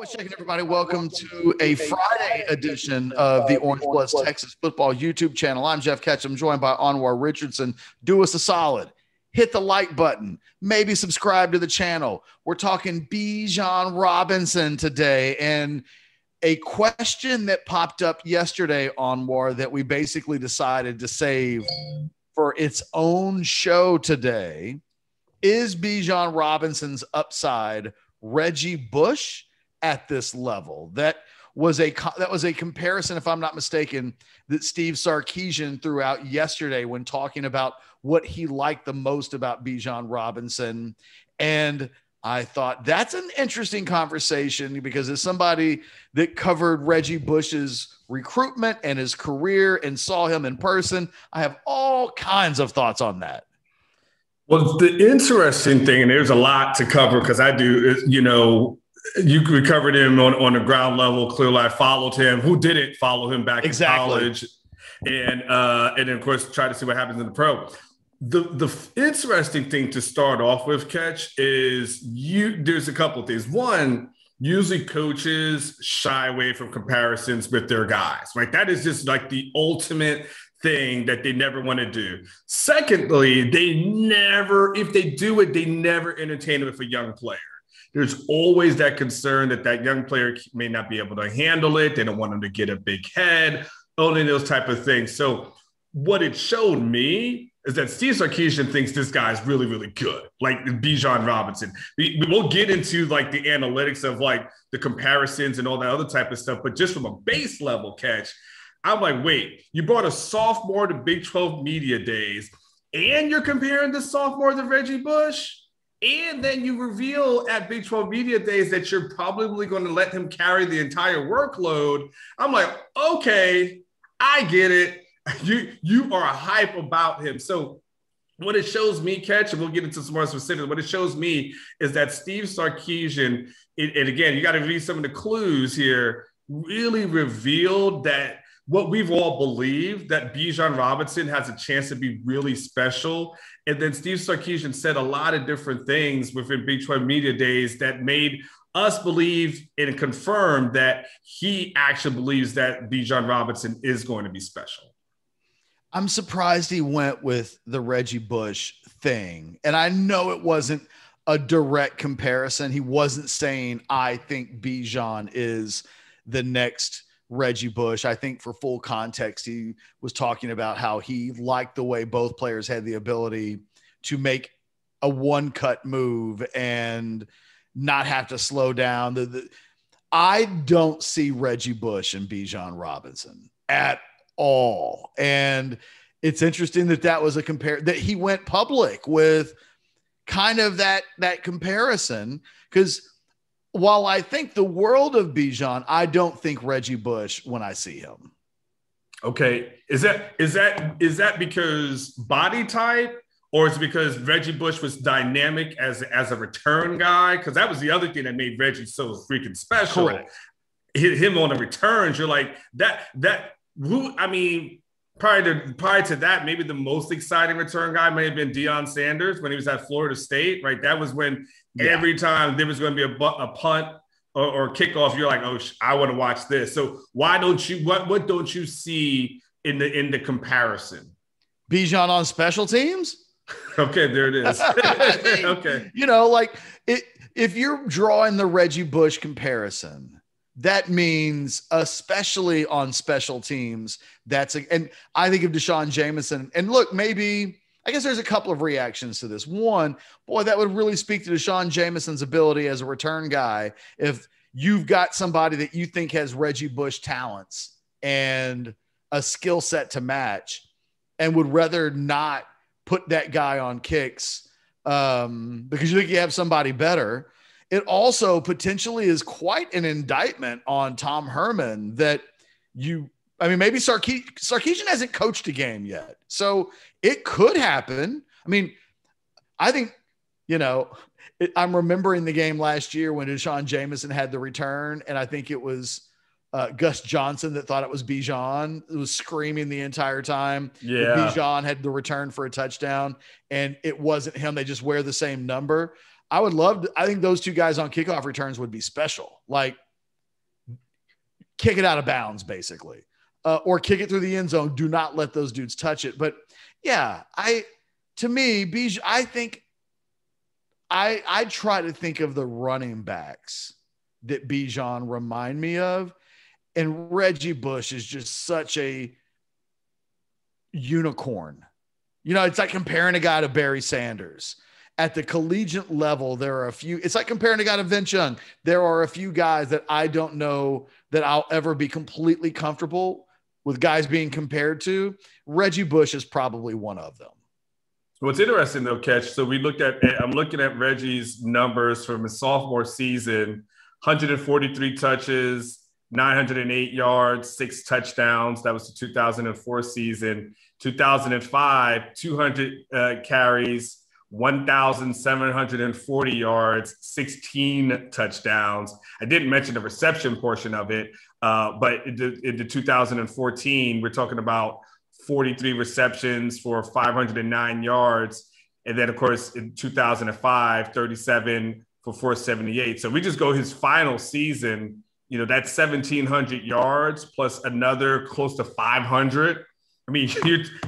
What's shaking, everybody? Welcome to a Friday edition of the Orangebloods Texas football YouTube channel. I'm Geoff Ketchum, joined by Anwar Richardson. Do us a solid. Hit the like button. Maybe subscribe to the channel. We're talking Bijan Robinson today, and a question that popped up yesterday, Anwar, that we basically decided to save for its own show today. Is Bijan Robinson's upside Reggie Bush at this level? That was a comparison, if I'm not mistaken, that Steve Sarkisian threw out yesterday when talking about what he liked the most about Bijan Robinson. And I thought that's an interesting conversation because as somebody that covered Reggie Bush's recruitment and his career and saw him in person, I have all kinds of thoughts on that. Well, the interesting thing, and there's a lot to cover because I do, is, you covered him on the ground level. Clearly, I followed him. Who didn't follow him back in college? And then, of course, try to see what happens in the pro. The interesting thing to start off with, Ketch, is there's a couple of things. One, usually coaches shy away from comparisons with their guys, right? That is just like the ultimate thing that they never want to do. Secondly, if they do it, they never entertain it with a young player. There's always that concern that young player may not be able to handle it. They don't want him to get a big head, only those type of things. So what it showed me is that Steve Sarkisian thinks this guy is really, really good, like Bijan Robinson. We won't get into like the analytics of like the comparisons and all that other type of stuff, but just from a base level, Catch, I'm like, wait, you brought a sophomore to Big 12 media days and you're comparing the sophomore to Reggie Bush? And then you reveal at Big 12 media days that you're probably going to let him carry the entire workload. I'm like, okay, I get it. You are hype about him. So what it shows me, Catch, and we'll get into some more specifics, what it shows me is that Steve Sarkisian, and again, you got to read some of the clues here, really revealed that what we've all believed, that Bijan Robinson has a chance to be really special. And then Steve Sarkisian said a lot of different things within Big 12 media days that made us believe and confirm that he actually believes that Bijan Robinson is going to be special. I'm surprised he went with the Reggie Bush thing. And I know it wasn't a direct comparison. He wasn't saying, I think Bijan is the next Reggie Bush. I think for full context, he was talking about how he liked the way both players had the ability to make a one-cut move and not have to slow down. I don't see Reggie Bush and Bijan Robinson at all. And it's interesting that was that he went public with kind of that comparison, because while I think the world of Bijan, I don't think Reggie Bush when I see him. Okay. Is that because body type, or is it because Reggie Bush was dynamic as a return guy? Because that was the other thing that made Reggie so freaking special. Correct. Him on the returns, you're like prior to that, maybe the most exciting return guy may have been Deion Sanders when he was at Florida State, right? That was when every time there was going to be a punt or kickoff, you're like, oh, I want to watch this. So why don't you, what don't you see in the comparison? Bijan on special teams? Okay, there it is. Okay. If you're drawing the Reggie Bush comparison, that means especially on special teams, and I think of Deshaun Jameson, and look, maybe, I guess there's a couple of reactions to this. One, boy, that would really speak to Deshaun Jameson's ability as a return guy. If you've got somebody that you think has Reggie Bush talents and a skill set to match and would rather not put that guy on kicks because you think you have somebody better. It also potentially is quite an indictment on Tom Herman that maybe Sarkisian hasn't coached a game yet. So it could happen. I mean, I think, I'm remembering the game last year when Deshaun Jameson had the return, and I think it was Gus Johnson that thought it was Bijan. It was screaming the entire time. Yeah. Bijan had the return for a touchdown, and it wasn't him. They just wear the same number. I think those two guys on kickoff returns would be special. Like, kick it out of bounds, basically, or kick it through the end zone. Do not let those dudes touch it. But yeah, to me, Bijan, I think I try to think of the running backs that Bijan remind me of. And Reggie Bush is just such a unicorn. You know, it's like comparing a guy to Barry Sanders. At the collegiate level, there are a few. It's like comparing a guy to Vince Young. There are a few guys that I don't know that I'll ever be completely comfortable with guys being compared to. Reggie Bush is probably one of them. What's interesting though, Ketch, so I'm looking at Reggie's numbers from his sophomore season, 143 touches, 908 yards, 6 touchdowns. That was the 2004 season. 2005, 200 carries, 1,740 yards, 16 touchdowns. I didn't mention the reception portion of it, but in the 2014, we're talking about 43 receptions for 509 yards. And then, of course, in 2005, 37 for 478. So we just go his final season, you know, that's 1,700 yards plus another close to 500. I mean,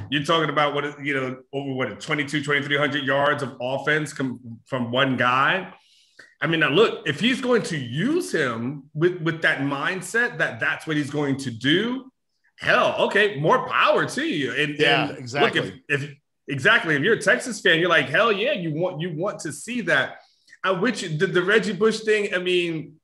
you're talking about over 2,300 yards of offense from one guy. I mean, now look, if he's going to use him with that mindset that's what he's going to do, hell, okay, more power to you. And exactly. Look, if you're a Texas fan, you're like, hell yeah, you want to see that. The Reggie Bush thing, I mean,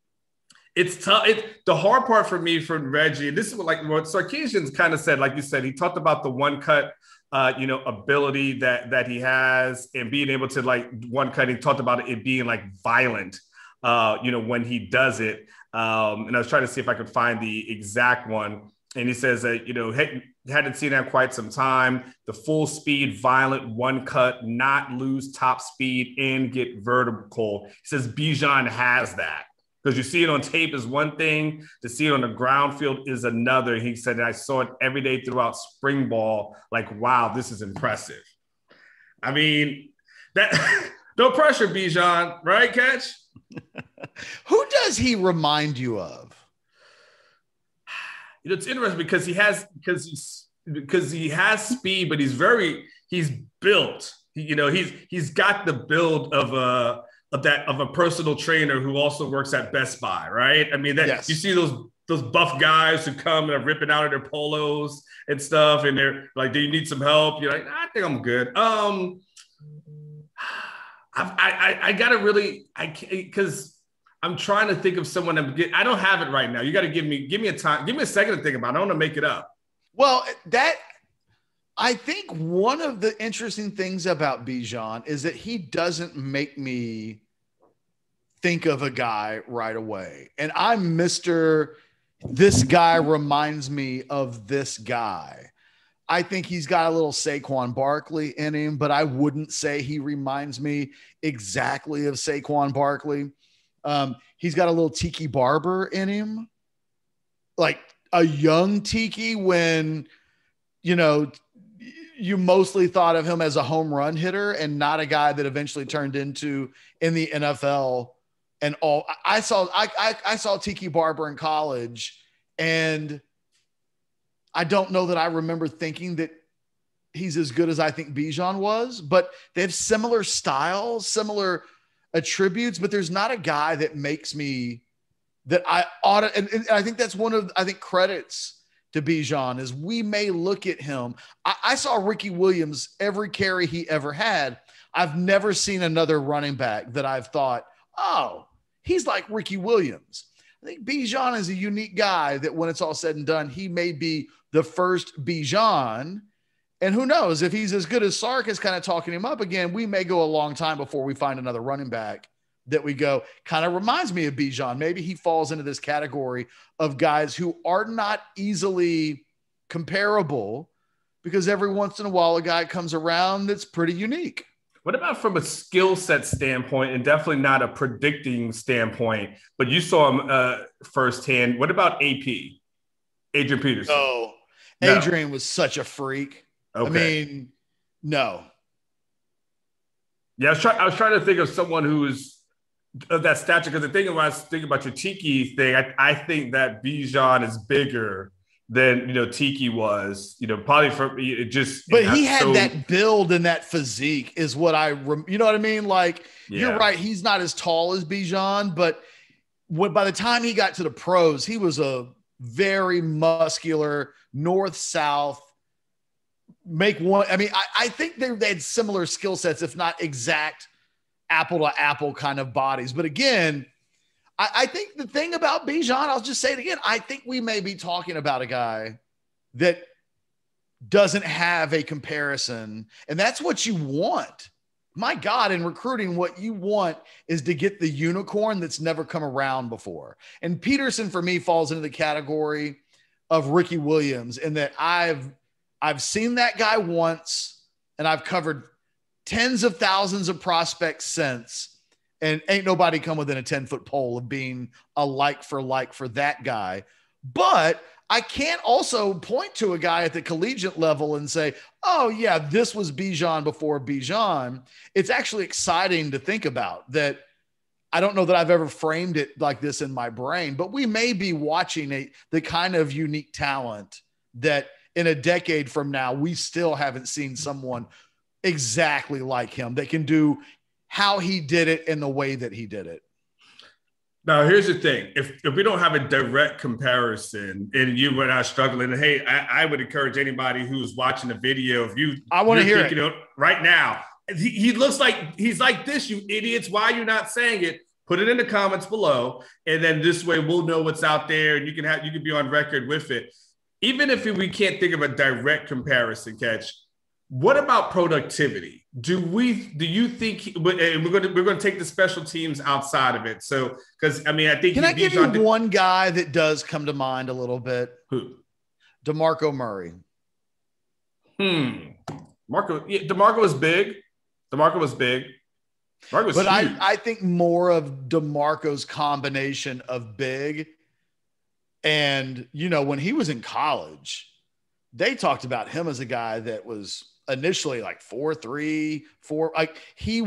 it's tough. The hard part for me from Reggie, this is what Sarkisian kind of said, like you said, he talked about the one cut, ability that he has and being able to one cut. He talked about it being violent, when he does it. And I was trying to see if I could find the exact one. And he says that, hadn't seen that quite some time. The full speed, violent one cut, not lose top speed and get vertical. He says Bijan has that. Because you see it on tape is one thing, to see it on the ground field is another. He said, I saw it every day throughout spring ball. Wow, this is impressive. I mean, that no pressure, Bijan, right, Ketch? Who does he remind you of? It's interesting because he has speed, but he's built. He's got the build of a personal trainer who also works at Best Buy, right? I mean, yes. You see those buff guys who come and are ripping out of their polos and stuff, and they're like, "Do you need some help?" You're like, "I think I'm good." I gotta really, because I'm trying to think of someone I don't have it right now. You got to give me a time, give me a second to think about it. I don't want to make it up. Well, I think one of the interesting things about Bijan is that he doesn't make me think of a guy right away. And I'm this guy reminds me of this guy. I think he's got a little Saquon Barkley in him, but I wouldn't say he reminds me exactly of Saquon Barkley. He's got a little Tiki Barber in him, like a young Tiki when, you mostly thought of him as a home run hitter and not a guy that eventually turned into in the NFL and all. I saw Tiki Barber in college, and I don't know that I remember thinking that he's as good as I think Bijan was, but they have similar styles, similar attributes, but there's not a guy that makes me that I ought to. And I think that's one of, credits to Bijan is we may look at him. I saw Ricky Williams every carry he ever had. I've never seen another running back that I've thought, oh, he's like Ricky Williams. I think Bijan is a unique guy that when it's all said and done, he may be the first Bijan. And who knows, if he's as good as Sark is kind of talking him up again, we may go a long time before we find another running back that we go, kind of reminds me of Bijan. Maybe he falls into this category of guys who are not easily comparable because every once in a while a guy comes around that's pretty unique. What about from a skill set standpoint, and definitely not a predicting standpoint, but you saw him firsthand. What about AP, Adrian Peterson? Oh, Adrian was such a freak. Okay. I mean, no. Yeah, I was trying to think of someone who's that stature. Because the thing when I was thinking about your Tiki thing, I think that Bijan is bigger than Tiki was. Probably for it just. But he had that build and that physique is what you know what I mean? Like you're right. He's not as tall as Bijan, but by the time he got to the pros, he was a very muscular north-south. I think they had similar skill sets, if not exact apple to apple kind of bodies. But again, I think the thing about Bijan, I'll just say it again, I think we may be talking about a guy that doesn't have a comparison, and that's what you want. My God, in recruiting, what you want is to get the unicorn that's never come around before. And Peterson, for me, falls into the category of Ricky Williams in that I've seen that guy once, and I've covered tens of thousands of prospects since, and ain't nobody come within a 10-foot pole of being a like for that guy. But I can't also point to a guy at the collegiate level and say, oh yeah, this was Bijan before Bijan. It's actually exciting to think about that. I don't know that I've ever framed it like this in my brain, but we may be watching the kind of unique talent that in a decade from now, we still haven't seen someone exactly like him that can do how he did it in the way that he did it. Now, here's the thing. If we don't have a direct comparison and you were not struggling, and hey, I would encourage anybody who's watching the video, if you I want to hear it right now. He looks like he's like this, you idiots. Why are you not saying it? Put it in the comments below. And then this way we'll know what's out there and you can be on record with it. Even if we can't think of a direct comparison, Ketch, what about productivity? Do you think we're going to take the special teams outside of it? So, because I think can I give you one guy that does come to mind a little bit? Who? Demarco Murray. DeMarco was big. DeMarco was big. DeMarco was but huge. I think more of DeMarco's combination of big and when he was in college, they talked about him as a guy that was initially like 4'3", 4. Like he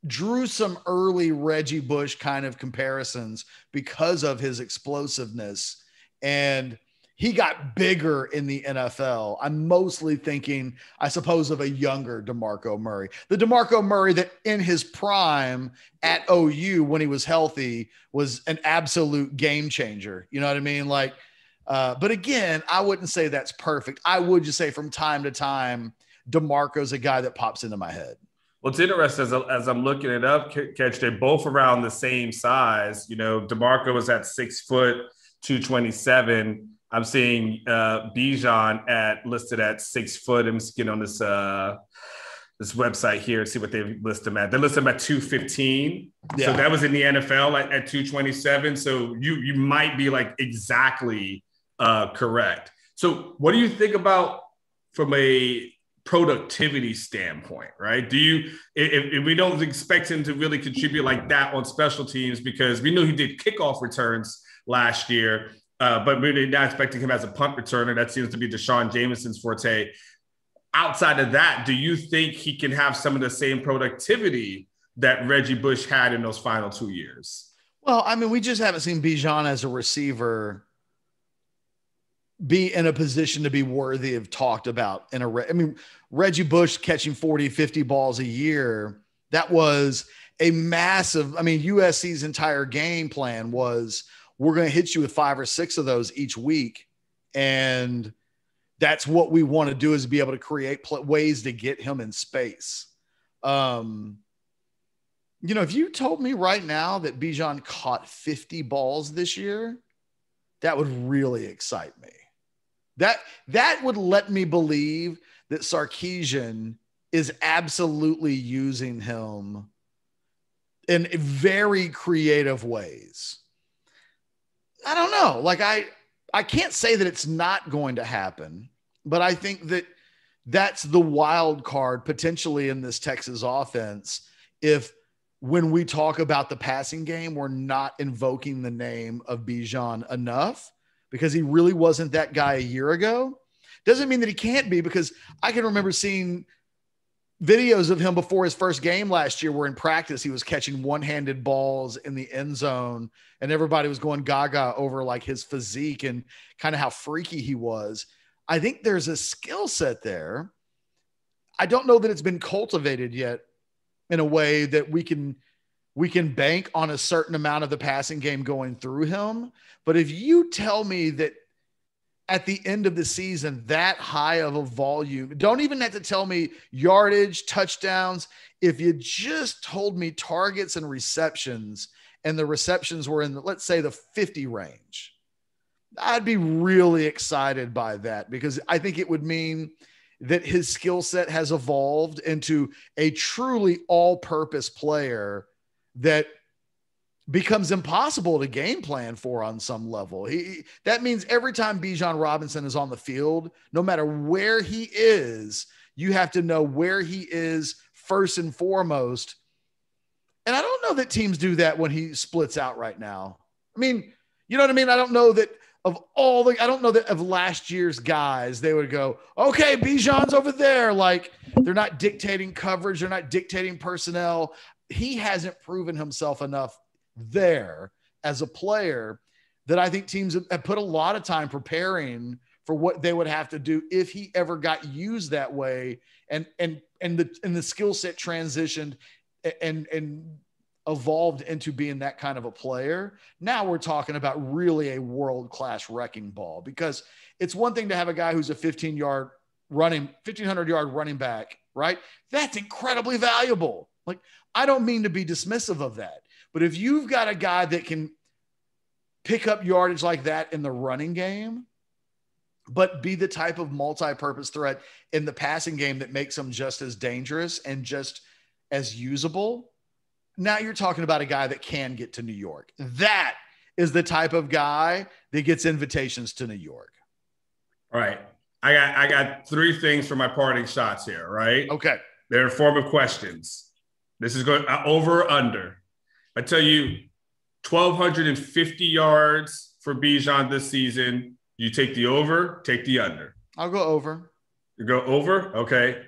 drew some early Reggie Bush kind of comparisons because of his explosiveness, and he got bigger in the NFL. I'm mostly thinking, I suppose, of a younger DeMarco Murray, the DeMarco Murray that in his prime at OU when he was healthy was an absolute game changer. You know what I mean? Like. But again, I wouldn't say that's perfect. I would just say from time to time, DeMarco's a guy that pops into my head. Well, it's interesting as I'm looking it up, Ketch, they're both around the same size. DeMarco was at 6 foot, 227. I'm seeing Bijan listed at 6 foot. I'm just getting on this website here and see what they list him at. They list him at 215. Yeah. So that was in the NFL at 227. So you might be like exactly correct. So what do you think about from a productivity standpoint, right? If we don't expect him to really contribute like that on special teams, because we knew he did kickoff returns last year, but we're not expecting him as a punt returner. That seems to be Deshaun Jameson's forte. Outside of that, do you think he can have some of the same productivity that Reggie Bush had in those final 2 years? Well, we just haven't seen Bijan as a receiver be in a position to be worthy of talked about Reggie Bush catching 40, 50 balls a year. That was a massive, USC's entire game plan was we're going to hit you with 5 or 6 of those each week. And that's what we want to do, is be able to create ways to get him in space. If you told me right now that Bijan caught 50 balls this year, that would really excite me. That would let me believe that Sarkisian is absolutely using him in very creative ways. I don't know. Like I can't say that it's not going to happen, but I think that that's the wild card potentially in this Texas offense. If when we talk about the passing game, we're not invoking the name of Bijan enough, because he really wasn't that guy a year ago. Doesn't mean that he can't be, because I can remember seeing videos of him before his first game last year were in practice. He was catching one-handed balls in the end zone, and everybody was going gaga over like his physique and kind of how freaky he was. I think there's a skill set there. I don't know that it's been cultivated yet in a way that we can bank on a certain amount of the passing game going through him. But if you tell me that at the end of the season, that high of a volume, don't even have to tell me yardage, touchdowns. If you just told me targets and receptions, and the receptions were in, let's say, the 50 range, I'd be really excited by that, because I think it would mean that his skill set has evolved into a truly all-purpose player that becomes impossible to game plan for on some level. That means every time Bijan Robinson is on the field, no matter where he is, you have to know where he is first and foremost. And I don't know that teams do that when he splits out right now. I mean, you know what I mean? I don't know that of last year's guys, they would go, okay, Bijan's over there. Like, they're not dictating coverage. They're not dictating personnel. He hasn't proven himself enough there as a player that I think teams have put a lot of time preparing for what they would have to do if he ever got used that way, and the skill set transitioned and evolved into being that kind of a player. Now we're talking about really a world-class wrecking ball, because it's one thing to have a guy who's a 1,500 yard running back, right? That's incredibly valuable. Like, I don't mean to be dismissive of that, but if you've got a guy that can pick up yardage like that in the running game, but be the type of multi-purpose threat in the passing game that makes him just as dangerous and just as usable, now you're talking about a guy that can get to New York. That is the type of guy that gets invitations to New York. All right. I got three things for my parting shots here, right? Okay. They're informative questions. This is going over or under. I tell you, 1,250 yards for Bijan this season. You take the over, take the under. I'll go over. You go over? Okay.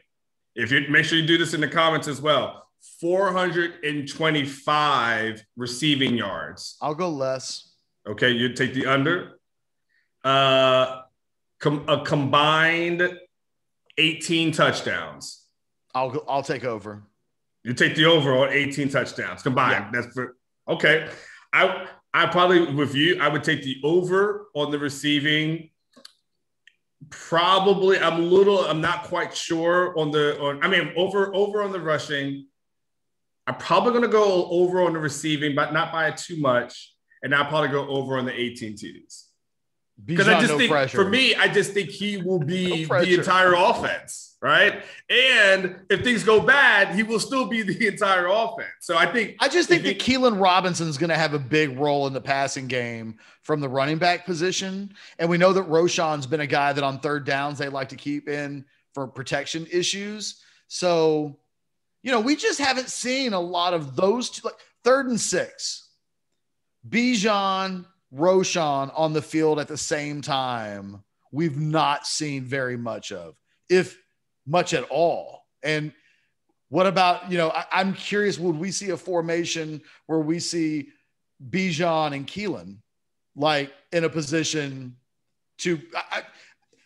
If you make sure you do this in the comments as well. 425 receiving yards. I'll go less. Okay, you take the under. A combined 18 touchdowns. I'll take over. You take the over on 18 touchdowns combined. Yeah. That's for okay. I probably with you, I would take the over on the receiving. Probably, I'm not quite sure over on the rushing. I'm probably going to go over on the receiving, but not by too much. And I'll probably go over on the 18 TDs. Because I just think, pressure. For me, I just think he will be the entire offense, right? And if things go bad, he will still be the entire offense. So I just think that Keelan Robinson's going to have a big role in the passing game from the running back position. And we know that Roschon's been a guy that on third downs they like to keep in for protection issues. So, you know, we just haven't seen a lot of those two, like 3rd and 6. Bijan, Roschon on the field at the same time, we've not seen very much of, if much at all. And what about, I'm curious, would we see a formation where we see Bijan and Keelan like in a position to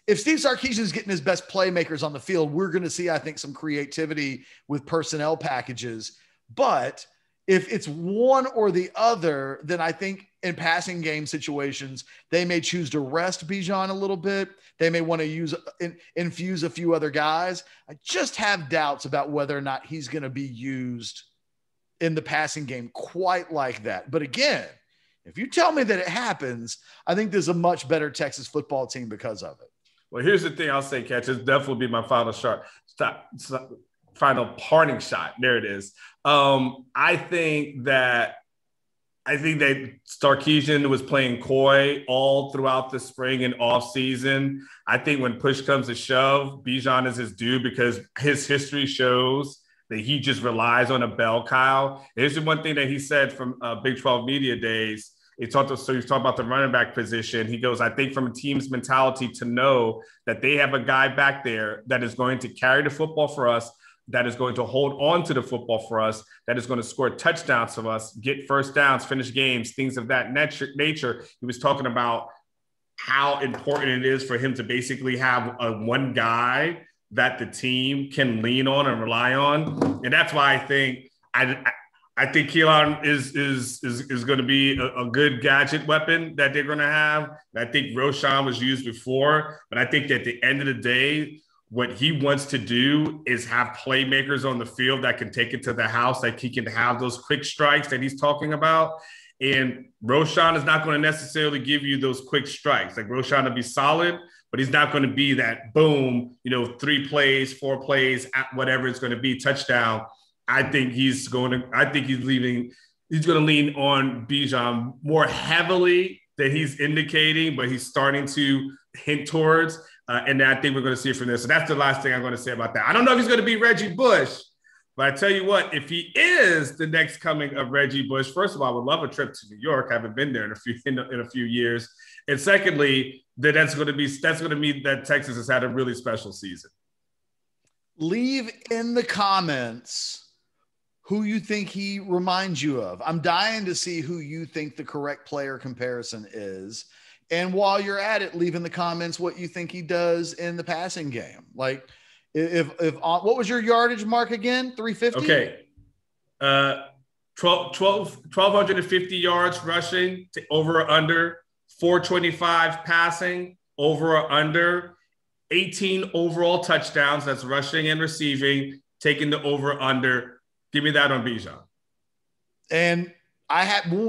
if Steve Sarkisian is getting his best playmakers on the field, we're going to see, I think, some creativity with personnel packages. But if it's one or the other, then I think in passing game situations, they may choose to rest Bijan a little bit. They may want to infuse a few other guys. I just have doubts about whether or not he's going to be used in the passing game quite like that. But again, if you tell me that it happens, I think there's a much better Texas football team because of it. Well, here's the thing I'll say, Catch. This definitely be my final shot. Final parting shot. There it is. I think that Sarkisian was playing coy all throughout the spring and off season. I think when push comes to shove, Bijan is his due because his history shows that he just relies on a bell cow. Here's the one thing that he said from Big 12 Media Days. He's talking about the running back position. He goes, I think from a team's mentality to know that they have a guy back there that is going to carry the football for us that is going to hold on to the football for us, that is going to score touchdowns for us, get first downs, finish games, things of that nature. He was talking about how important it is for him to basically have one guy that the team can lean on and rely on. And that's why I think Keelan is going to be a good gadget weapon that they're going to have. And I think Roschon was used before, but I think at the end of the day, what he wants to do is have playmakers on the field that can take it to the house, like he can have those quick strikes that he's talking about. And Roschon is not going to necessarily give you those quick strikes. Like Roschon will be solid, but he's not going to be that boom, 3 plays, 4 plays, whatever it's going to be, touchdown. I think he's going to lean on Bijan more heavily than he's indicating, but he's starting to hint towards. And I think we're going to see it from there. So that's the last thing I'm going to say about that. I don't know if he's going to be Reggie Bush, but I tell you what, if he is the next coming of Reggie Bush, first of all, I would love a trip to New York. I haven't been there in a few years. And secondly, that's going to mean that Texas has had a really special season. Leave in the comments who you think he reminds you of. I'm dying to see who you think the correct player comparison is. And while you're at it, leave in the comments what you think he does in the passing game. Like if what was your yardage mark again? 350? Okay. 1,250 yards rushing to over or under, 425 passing, over or under, 18 overall touchdowns. That's rushing and receiving, taking the over under. Give me that on Bijan. And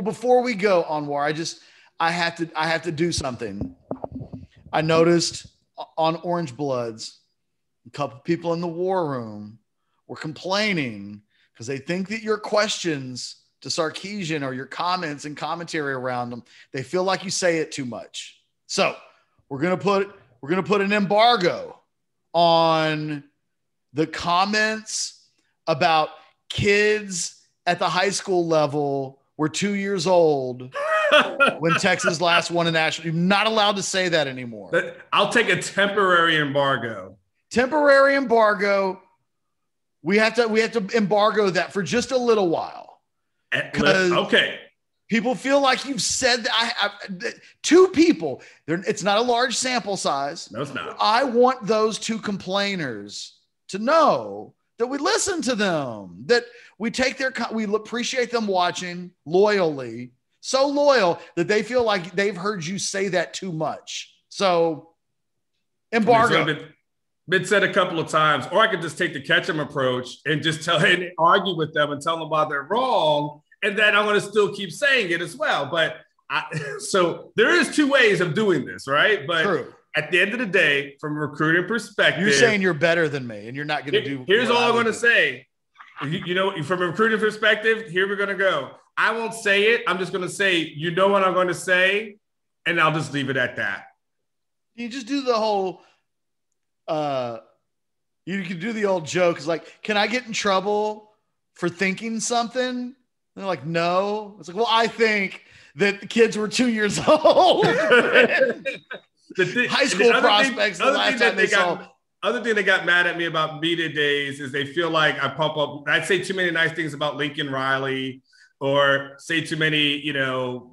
before we go, Anwar, I have to do something. I noticed on Orangebloods, a couple people in the war room were complaining because they think that your questions to Sarkisian or your comments and commentary around them, they feel like you say it too much. So we're gonna put an embargo on the comments about kids at the high school level were 2 years old when Texas last won a national. You're not allowed to say that anymore. I'll take a temporary embargo. Temporary embargo. We have to embargo that for just a little while. Okay. People feel like you've said that. Two people. It's not a large sample size. No, it's not. I want those two complainers to know that we listen to them, that we take we appreciate them watching loyally, so loyal that they feel like they've heard you say that too much. So embargo. Been said a couple of times, or I could just take the Ketchum approach and just argue with them and tell them why they're wrong. And then I'm going to still keep saying it as well. But so there is two ways of doing this, right? But true. At the end of the day, from a recruiting perspective, you're saying you're better than me and you're not going to do. Here's all I'm going to say. From a recruiting perspective, here we're going to go. I won't say it. I'm just going to say, what I'm going to say, and I'll just leave it at that. You just do the whole, you can do the old joke. It's like, can I get in trouble for thinking something? And they're like, no. It's like, well, I think that the kids were 2 years old. High school prospects. Other thing they got mad at me about media days is they feel like I say too many nice things about Lincoln Riley, or say too many,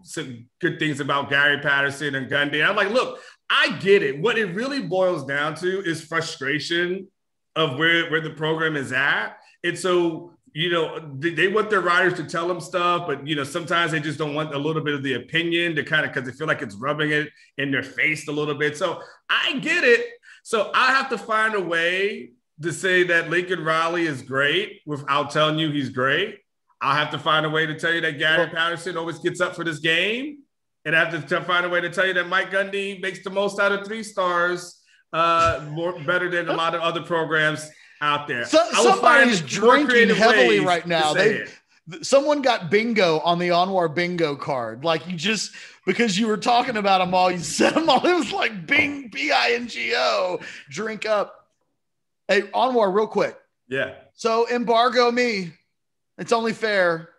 some good things about Gary Patterson and Gundy. I'm like, look, I get it. What it really boils down to is frustration of where the program is at. And so, they want their writers to tell them stuff, but, sometimes they just don't want a little bit of the opinion to because they feel like it's rubbing it in their face a little bit. So I get it. So I have to find a way to say that Lincoln Riley is great without telling you he's great. I'll have to find a way to tell you that Gary Patterson always gets up for this game. And I have to find a way to tell you that Mike Gundy makes the most out of 3 stars, better than a lot of other programs out there. Somebody's drinking heavily right now. Someone got bingo on the Anwar bingo card. Like because you were talking about them all, you said them all. It was like bing, B-I-N-G-O, drink up. Hey, Anwar, real quick. Yeah. So embargo me. It's only fair.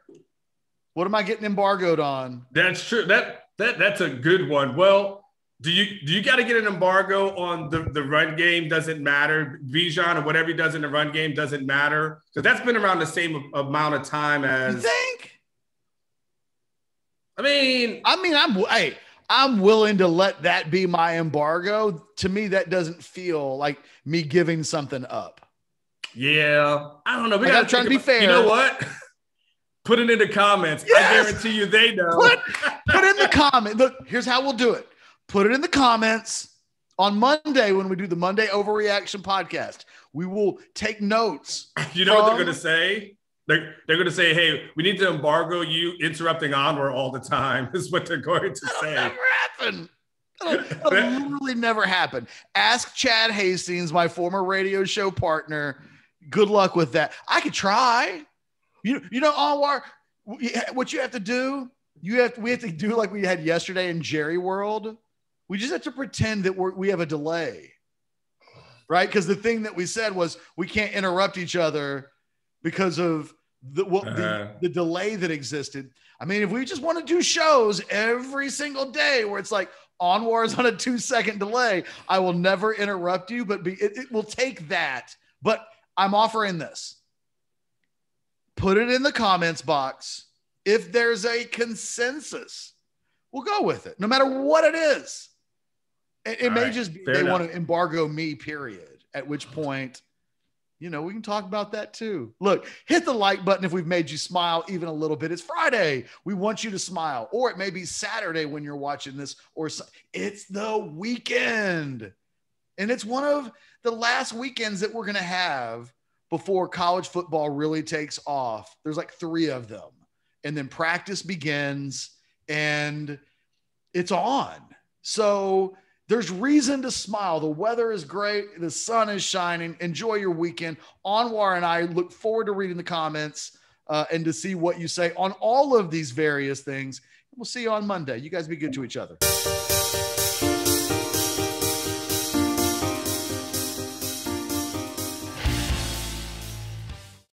What am I getting embargoed on? That's true. That's a good one. Well, Do you got to get an embargo on the run game? Doesn't matter. Bijan or whatever he does in the run game doesn't matter, because that's been around the same amount of time as. You think? I mean, I'm willing to let that be my embargo. To me, that doesn't feel like me giving something up. Yeah, I don't know. I'm trying to be fair. You know what? Put it in the comments. Yes! I guarantee you they know. Put in the comment. Look, here's how we'll do it. Put it in the comments on Monday when we do the Monday Overreaction podcast. We will take notes. You know what they're going to say? They're going to say, hey, we need to embargo you interrupting Anwar all the time, is what they're going to say. That'll never happen. That'll literally never happen. Ask Chad Hastings, my former radio show partner. Good luck with that. I could try. You know, Anwar, what you have to do, we have to do like we had yesterday in Jerry World. We just have to pretend that we have a delay, right? Because the thing that we said was we can't interrupt each other because of the delay that existed. I mean, if we just want to do shows every single day where it's like Anwar's on a 2-second delay, I will never interrupt you, but it will take that. But I'm offering this. Put it in the comments box. If there's a consensus, we'll go with it, no matter what it is. It may just be they want to embargo me, period. At which point, we can talk about that too. Look, hit the like button if we've made you smile even a little bit. It's Friday. We want you to smile. Or it may be Saturday when you're watching this, or it's the weekend. And it's one of the last weekends that we're going to have before college football really takes off. There's like 3 of them. And then practice begins and it's on. So there's reason to smile. The weather is great. The sun is shining. Enjoy your weekend. Anwar and I look forward to reading the comments and to see what you say on all of these various things. We'll see you on Monday. You guys be good to each other.